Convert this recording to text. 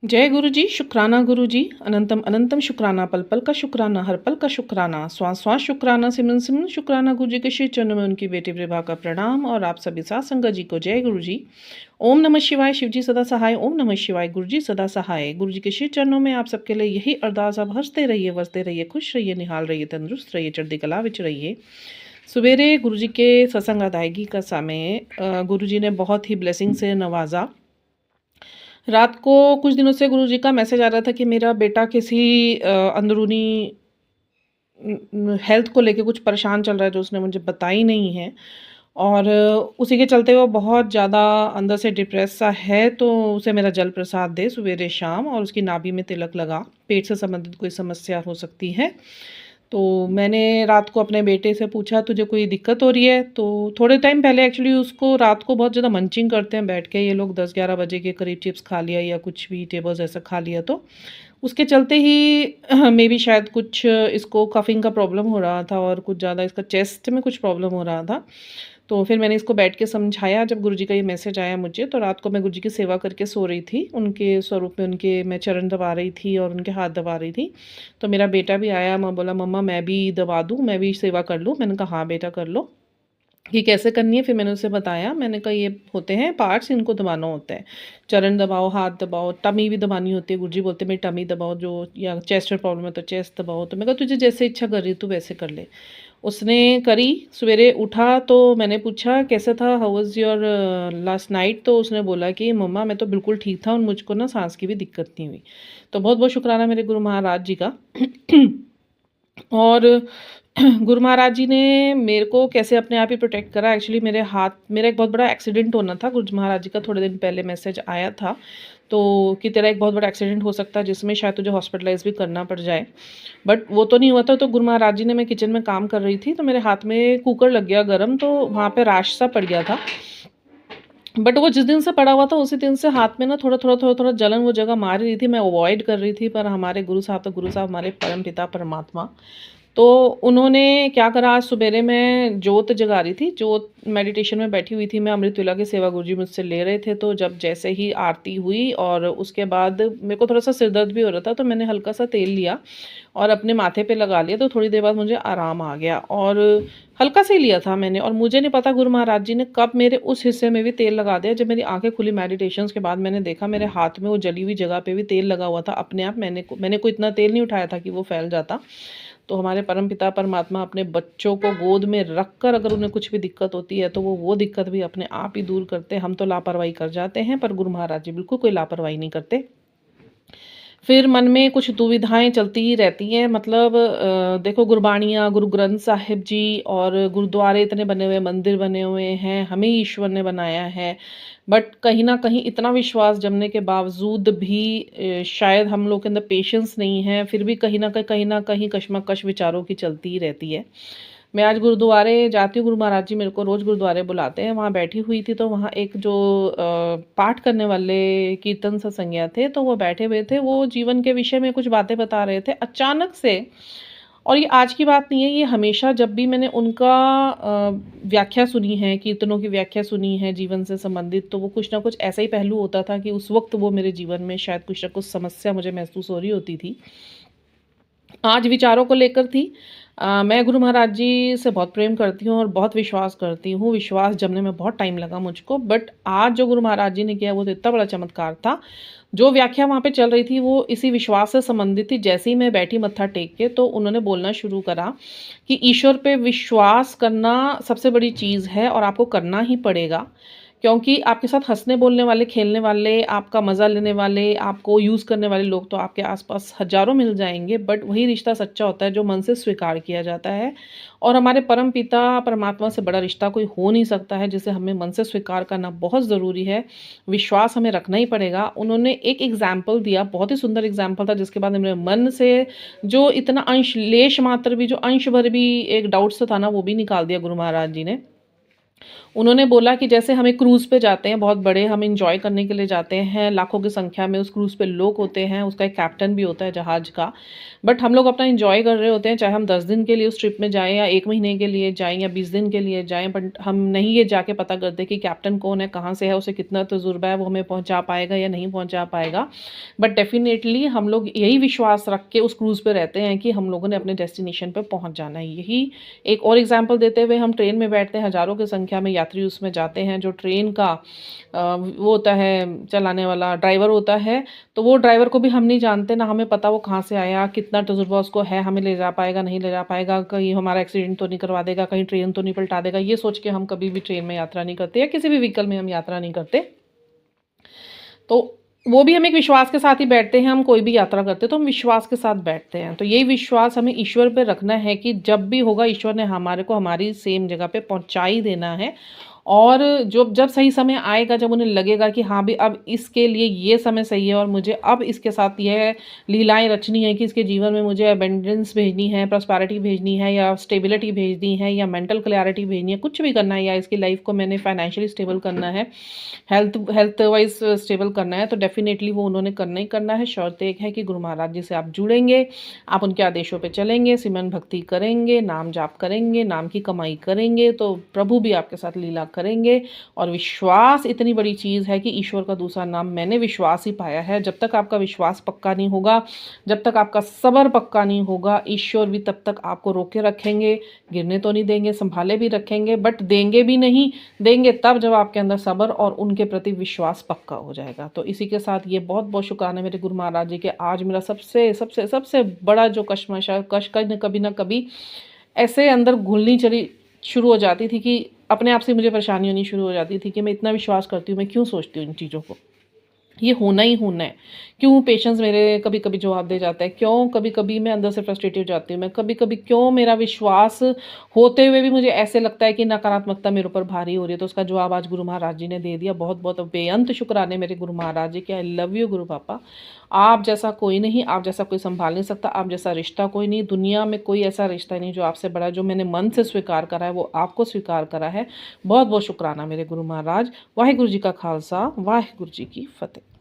जय गुरु जी, शुक्राना गुरु जी, अनंतम अनंतम शुक्राना, पल पल का शुक्राना, हर पल का शुक्राना, श्वास श्वास शुक्राना, सिमरन सिमरन शुक्राना। गुरु जी के श्री चरणों में उनकी बेटी प्रभा का प्रणाम और आप सभी साथ संगत जी को जय गुरु जी। ओम नमः शिवाय, शिव जी सदा सहाय। ओम नमः शिवाय, गुरु जी सदा सहाय। गुरु जी के श्री चरणों में आप सबके लिए यही अरदास, आप हंसते रहिए, वसते रहिए, खुश रहिए, निहाल रहिए, तंदुरुस्त रहिए, चढ़ती कला विच रहिए। सवेरे गुरु जी के सत्संग अदायगी का समय गुरु जी ने बहुत ही ब्लेसिंग से नवाजा। रात को कुछ दिनों से गुरुजी का मैसेज आ रहा था कि मेरा बेटा किसी अंदरूनी हेल्थ को लेके कुछ परेशान चल रहा है जो उसने मुझे बताई नहीं है। और उसी के चलते वो बहुत ज़्यादा अंदर से डिप्रेस सा है, तो उसे मेरा जल प्रसाद दे सवेरे शाम, और उसकी नाभि में तिलक लगा। पेट से संबंधित कोई समस्या हो सकती है। तो मैंने रात को अपने बेटे से पूछा तुझे कोई दिक्कत हो रही है? तो थोड़े टाइम पहले एक्चुअली उसको रात को बहुत ज़्यादा मंचिंग करते हैं बैठ के ये लोग, 10-11 बजे के करीब चिप्स खा लिया या कुछ भी टेबल्स ऐसा खा लिया, तो उसके चलते ही मे बी शायद कुछ इसको कफिंग का प्रॉब्लम हो रहा था और कुछ ज़्यादा इसका चेस्ट में कुछ प्रॉब्लम हो रहा था। तो फिर मैंने इसको बैठ के समझाया। जब गुरुजी का ये मैसेज आया मुझे, तो रात को मैं गुरुजी की सेवा करके सो रही थी। उनके स्वरूप में उनके मैं चरण दबा रही थी और उनके हाथ दबा रही थी। तो मेरा बेटा भी आया, मैं बोला मम्मा मैं भी दबा दूँ, मैं भी सेवा कर लूँ? मैंने कहा हाँ बेटा कर लो। कि कैसे करनी है? फिर मैंने उसे बताया। मैंने कहा ये होते हैं पार्ट्स, इनको दबाना होता है। चरण दबाओ, हाथ दबाओ, टमी भी दबानी होती है। गुरुजी बोलते हैं मेरी टमी दबाओ, जो या चेस्ट में प्रॉब्लम है तो चेस्ट दबाओ। तो मैं कहा तुझे जैसे इच्छा कर रही तू वैसे कर ले। उसने करी। सवेरे उठा तो मैंने पूछा कैसा था, how was your last night? तो उसने बोला कि मम्मा मैं तो बिल्कुल ठीक था और मुझको ना सांस की भी दिक्कत नहीं हुई। तो बहुत बहुत शुक्राना मेरे गुरु महाराज जी का। और गुरु महाराज जी ने मेरे को कैसे अपने आप ही प्रोटेक्ट करा। एक्चुअली मेरे हाथ, मेरा एक बहुत बड़ा एक्सीडेंट होना था। गुरु महाराज जी का थोड़े दिन पहले मैसेज आया था तो कि तेरा एक बहुत बड़ा एक्सीडेंट हो सकता है जिसमें शायद तुझे हॉस्पिटलाइज भी करना पड़ जाए। बट वो तो नहीं हुआ था। तो गुरु महाराज जी ने, मैं किचन में काम कर रही थी तो मेरे हाथ में कुकर लग गया गर्म, तो वहाँ पे राश सा पड़ गया था। बट वो जिस दिन से पड़ा हुआ था उसी दिन से हाथ में ना थोड़ा जलन वो जगह मार रही थी। मैं अवॉइड कर रही थी, पर हमारे गुरु साहब, तो गुरु साहब हमारे परम पिता परमात्मा, तो उन्होंने क्या करा, आज सुबेरे मैं जोत जगा रही थी। जोत मेडिटेशन में बैठी हुई थी मैं, अमृत वेला की सेवा गुरुजी मुझसे ले रहे थे। तो जब जैसे ही आरती हुई और उसके बाद मेरे को थोड़ा सा सिर दर्द भी हो रहा था, तो मैंने हल्का सा तेल लिया और अपने माथे पे लगा लिया। तो थोड़ी देर बाद मुझे आराम आ गया, और हल्का से ही लिया था मैंने। और मुझे नहीं पता गुरु महाराज जी ने कब मेरे उस हिस्से में भी तेल लगा दिया। जब मेरी आंखें खुली मेडिटेशंस के बाद, मैंने देखा मेरे हाथ में वो जली हुई जगह पे भी तेल लगा हुआ था अपने आप। मैंने कोई इतना तेल नहीं उठाया था कि वो फैल जाता। तो हमारे परमपिता परमात्मा अपने बच्चों को गोद में रखकर अगर उन्हें कुछ भी दिक्कत होती है तो वो दिक्कत भी अपने आप ही दूर करते हैं। हम तो लापरवाही कर जाते हैं, पर गुरु महाराज जी बिल्कुल कोई लापरवाही नहीं करते। फिर मन में कुछ दुविधाएं चलती ही रहती हैं। मतलब देखो, गुरबाणियाँ, गुरु ग्रंथ साहिब जी और गुरुद्वारे इतने बने हुए, मंदिर बने हुए हैं, हमें ही ईश्वर ने बनाया है। बट कहीं न कहीं इतना विश्वास जमने के बावजूद भी शायद हम लोग के अंदर पेशेंस नहीं है। फिर भी कहीं न कहीं कशमकश विचारों की चलती ही रहती है। मैं आज गुरुद्वारे जाती हूँ, गुरु महाराज जी मेरे को रोज़ गुरुद्वारे बुलाते हैं। वहाँ बैठी हुई थी तो वहाँ एक जो पाठ करने वाले कीर्तन सत्संगिया थे, तो वो बैठे हुए थे। वो जीवन के विषय में कुछ बातें बता रहे थे अचानक से। और ये आज की बात नहीं है, ये हमेशा जब भी मैंने उनका व्याख्या सुनी है, कीर्तनों की व्याख्या सुनी है जीवन से संबंधित, तो वो कुछ ना कुछ ऐसा ही पहलू होता था कि उस वक्त वो मेरे जीवन में शायद कुछ ना कुछ समस्या मुझे महसूस हो रही होती थी। आज विचारों को लेकर थी। मैं गुरु महाराज जी से बहुत प्रेम करती हूँ और बहुत विश्वास करती हूँ। विश्वास जमने में बहुत टाइम लगा मुझको, बट आज जो गुरु महाराज जी ने किया वो तो इतना बड़ा चमत्कार था। जो व्याख्या वहाँ पे चल रही थी वो इसी विश्वास से संबंधित थी। जैसे ही मैं बैठी मत्था टेक के, तो उन्होंने बोलना शुरू करा कि ईश्वर पे विश्वास करना सबसे बड़ी चीज़ है और आपको करना ही पड़ेगा। क्योंकि आपके साथ हँसने बोलने वाले, खेलने वाले, आपका मज़ा लेने वाले, आपको यूज़ करने वाले लोग तो आपके आस-पास हज़ारों मिल जाएँगे, बट वही रिश्ता सच्चा होता है जो मन से स्वीकार किया जाता है। और हमारे परमपिता परमात्मा से बड़ा रिश्ता कोई हो नहीं सकता है, जिसे हमें मन से स्वीकार करना बहुत ज़रूरी है। विश्वास हमें रखना ही पड़ेगा। उन्होंने एक एग्ज़ाम्पल दिया, बहुत ही सुंदर एग्ज़ाम्पल था, जिसके बाद मेरे मन से जो इतना अंश, लेश मात्र भी, जो अंश भर भी एक डाउट सा था ना, वो भी निकाल दिया गुरु महाराज जी ने। उन्होंने बोला कि जैसे हमें क्रूज़ पे जाते हैं बहुत बड़े, हम एन्जॉय करने के लिए जाते हैं, लाखों की संख्या में उस क्रूज़ पे लोग होते हैं, उसका एक कैप्टन भी होता है जहाज़ का। बट हम लोग अपना एन्जॉय कर रहे होते हैं, चाहे हम 10 दिन के लिए उस ट्रिप में जाएँ या 1 महीने के लिए जाएँ या 20 दिन के लिए जाएँ, बट हम नहीं ये जाके पता करते कि कैप्टन कौन है, कहाँ से है, उसे कितना तजुर्बा है, वो हमें पहुँचा पाएगा या नहीं पहुँचा पाएगा। बट डेफ़िनेटली हम लोग यही विश्वास रख के उस क्रूज़ पे रहते हैं कि हम लोगों ने अपने डेस्टिनेशन पे पहुँच जाना है। यही एक और एग्ज़ाम्पल देते हुए हम ट्रेन में बैठते हैं, हज़ारों की संख्या में यात्री उसमें जाते हैं, जो ट्रेन का वो होता है चलाने वाला ड्राइवर होता है, तो वो ड्राइवर को भी हम नहीं जानते, ना हमें पता वो कहाँ से आया, कितना तजुर्बा उसको है, हमें ले जा पाएगा, नहीं ले जा पाएगा, कहीं हमारा एक्सीडेंट तो नहीं करवा देगा, कहीं ट्रेन तो नहीं पलटा देगा, ये सोच के हम कभी भी ट्रेन में यात्रा नहीं करते या किसी भी व्हीकल में हम यात्रा नहीं करते। तो वो भी हम एक विश्वास के साथ ही बैठते हैं, हम कोई भी यात्रा करते हैं तो हम विश्वास के साथ बैठते हैं। तो यही विश्वास हमें ईश्वर पे रखना है कि जब भी होगा ईश्वर ने हमारे को हमारी सेम जगह पे पहुँचा ही देना है। और जो जब सही समय आएगा, जब उन्हें लगेगा कि हाँ भी अब इसके लिए ये समय सही है और मुझे अब इसके साथ यह लीलाएँ रचनी है कि इसके जीवन में मुझे अबंडेंस भेजनी है, प्रॉस्पेरिटी भेजनी है या स्टेबिलिटी भेजनी है या मेंटल क्लैरिटी भेजनी है, कुछ भी करना है या इसकी लाइफ को मैंने फाइनेंशियली स्टेबल करना है, हेल्थ वाइज स्टेबल करना है, तो डेफिनेटली वो उन्होंने करना ही करना है। शर्त एक है कि गुरु महाराज जी से आप जुड़ेंगे, आप उनके आदेशों पे चलेंगे, सिमरन भक्ति करेंगे, नाम जाप करेंगे, नाम की कमाई करेंगे, तो प्रभु भी आपके साथ लीला करेंगे। और विश्वास इतनी बड़ी चीज़ है कि ईश्वर का दूसरा नाम मैंने विश्वास ही पाया है। जब तक आपका विश्वास पक्का नहीं होगा, जब तक आपका सब्र पक्का नहीं होगा, ईश्वर भी तब तक आपको रोके रखेंगे, गिरने तो नहीं देंगे, संभाले भी रखेंगे, बट देंगे भी नहीं, देंगे तब जब आपके अंदर सब्र और उनके प्रति विश्वास पक्का हो जाएगा। तो इसी के साथ ये बहुत बहुत शुक्राना मेरे गुरु महाराज जी के। आज मेरा सबसे सबसे सबसे बड़ा जो कश्मकश है, कभी ना कभी ऐसे अंदर घुलनी चली शुरू हो जाती थी कि अपने आप से मुझे परेशानी होनी शुरू हो जाती थी कि मैं इतना विश्वास करती हूँ, मैं क्यों सोचती हूँ इन चीज़ों को, ये होना ही होना है। क्यों पेशेंस मेरे कभी-कभी जवाब दे जाता है, क्यों कभी-कभी मैं अंदर से फ्रस्ट्रेटेड हो जाती हूँ, मैं कभी-कभी क्यों मेरा विश्वास होते हुए भी मुझे ऐसे लगता है कि नकारात्मकता मेरे ऊपर भारी हो रही है। तो उसका जवाब आज गुरु महाराज जी ने दे दिया। बहुत-बहुत बेअंत शुक्राने मेरे गुरु महाराज जी के। आई लव यू गुरु पापा। आप जैसा कोई नहीं, आप जैसा कोई सँभाल नहीं सकता, आप जैसा रिश्ता कोई नहीं, दुनिया में कोई ऐसा रिश्ता नहीं जो आपसे बड़ा है। जो मैंने मन से स्वीकार करा है वो आपको स्वीकार करा है। बहुत-बहुत शुक्राना मेरे गुरु महाराज। वाहिगुरु जी का खालसा, वाहिगुरु जी की फ़तेह।